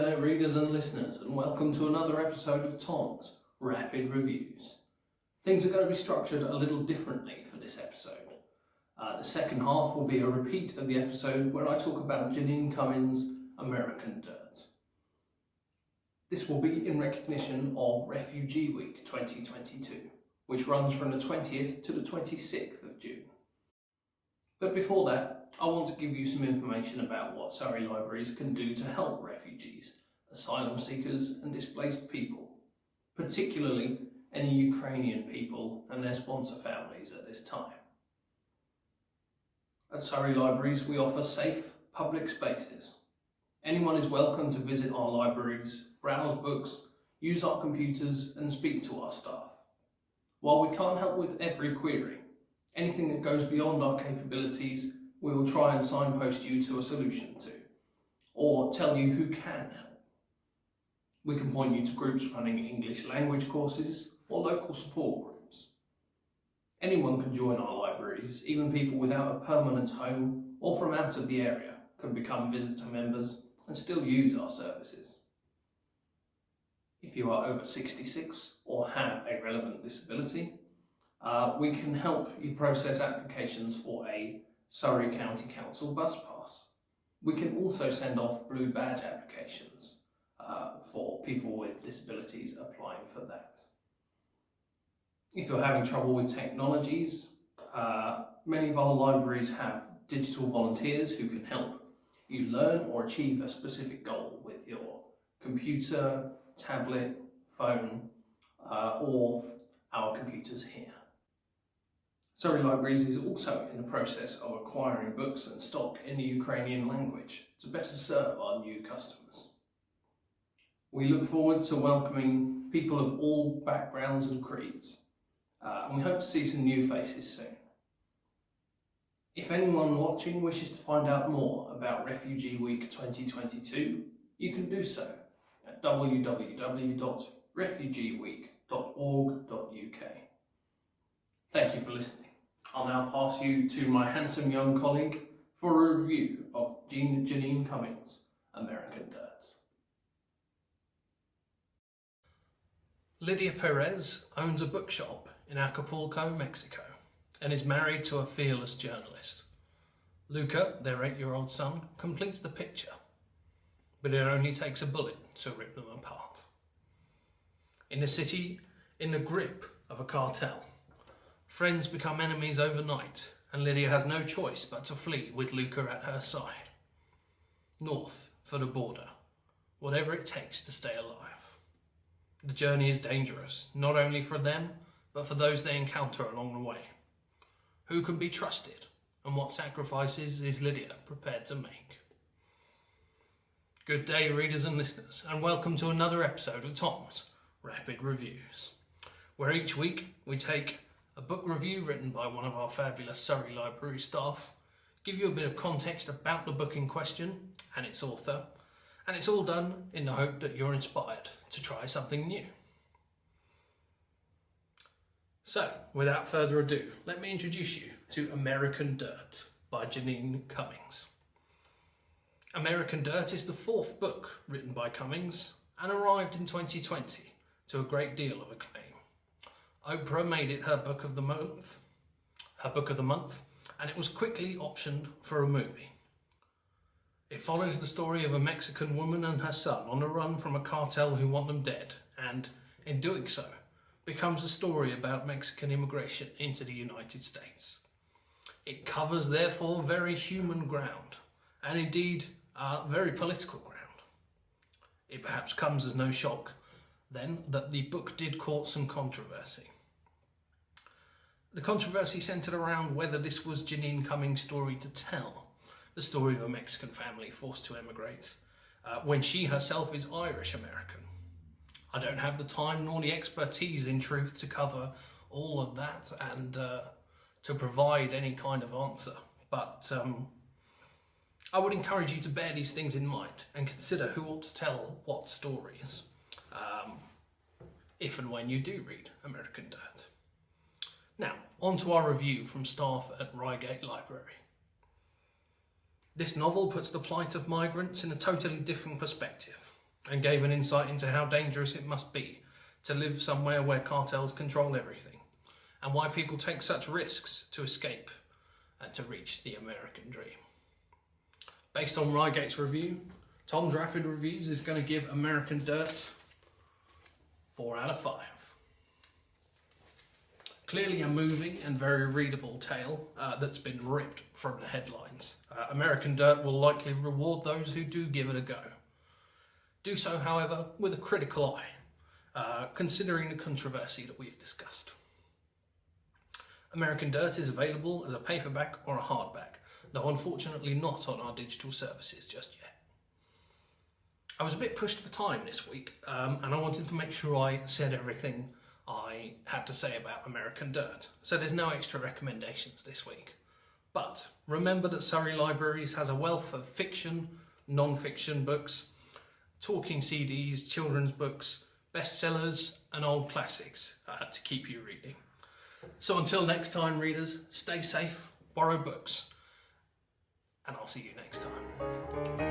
there, readers and listeners, and welcome to another episode of Tom's Rapid Reviews. Things are going to be structured a little differently for this episode. The second half will be a repeat of the episode where I talk about Janine Cummins' American Dirt. This will be in recognition of Refugee Week 2022, which runs from the 20th to the 26th of June. But before that, I want to give you some information about what Surrey Libraries can do to help refugees, asylum seekers and displaced people, particularly any Ukrainian people and their sponsor families at this time. At Surrey Libraries, we offer safe public spaces. Anyone is welcome to visit our libraries, browse books, use our computers and speak to our staff. While we can't help with every query, anything that goes beyond our capabilities we will try and signpost you to a solution to, or tell you who can help. We can point you to groups running English language courses or local support groups. Anyone can join our libraries, even people without a permanent home or from out of the area can become visitor members and still use our services. If you are over 66 or have a relevant disability, we can help you process applications for a Surrey County Council bus pass. We can also send off blue badge applications for people with disabilities applying for that. If you're having trouble with technologies, many of our libraries have digital volunteers who can help you learn or achieve a specific goal with your computer, tablet, phone, or our computers here. Surrey Libraries is also in the process of acquiring books and stock in the Ukrainian language to better serve our new customers. We look forward to welcoming people of all backgrounds and creeds, and we hope to see some new faces soon. If anyone watching wishes to find out more about Refugee Week 2022, you can do so at www.refugeeweek.org.uk. Thank you for listening. I'll now pass you to my handsome young colleague for a review of Janine Cummins' American Dirt. Lydia Perez owns a bookshop in Acapulco, Mexico, and is married to a fearless journalist. Luca, their 8-year-old son, completes the picture, but it only takes a bullet to rip them apart. In a city in the grip of a cartel, friends become enemies overnight, and Lydia has no choice but to flee with Luca at her side. North for the border, whatever it takes to stay alive. The journey is dangerous, not only for them, but for those they encounter along the way. Who can be trusted, and what sacrifices is Lydia prepared to make? Good day, readers and listeners, and welcome to another episode of Tom's Rapid Reviews, where each week we take a book review written by one of our fabulous Surrey Library staff, give you a bit of context about the book in question and its author, and it's all done in the hope that you're inspired to try something new. So, without further ado, let me introduce you to American Dirt by Janine Cummins. American Dirt is the 4th book written by Cummins and arrived in 2020 to a great deal of acclaim. Oprah made it her book of the month, and it was quickly optioned for a movie. It follows the story of a Mexican woman and her son on a run from a cartel who want them dead, and in doing so, becomes a story about Mexican immigration into the United States. It covers, therefore, very human ground, and indeed, very political ground. It perhaps comes as no shock, then, that the book did cause some controversy. The controversy centred around whether this was Janine Cummins' story to tell, the story of a Mexican family forced to emigrate, when she herself is Irish-American. I don't have the time nor the expertise, in truth, to cover all of that and to provide any kind of answer, but I would encourage you to bear these things in mind and consider who ought to tell what stories, if and when you do read American Dirt. Now, on to our review from staff at Reigate Library. This novel puts the plight of migrants in a totally different perspective. and gave an insight into how dangerous it must be to live somewhere where cartels control everything, and why people take such risks to escape and to reach the American dream. Based on Rygate's review, Tom's Rapid Reviews is going to give American Dirt 4 out of 5. Clearly a moving and very readable tale that's been ripped from the headlines. American Dirt will likely reward those who do give it a go. Do so, however, with a critical eye, considering the controversy that we've discussed. American Dirt is available as a paperback or a hardback, though unfortunately not on our digital services just yet. I was a bit pushed for time this week, and I wanted to make sure I said everything I had to say about American Dirt, so there's no extra recommendations this week. But remember that Surrey Libraries has a wealth of fiction, non-fiction books, talking CDs, children's books, bestsellers and old classics to keep you reading. So until next time, readers, stay safe, borrow books, and I'll see you next time.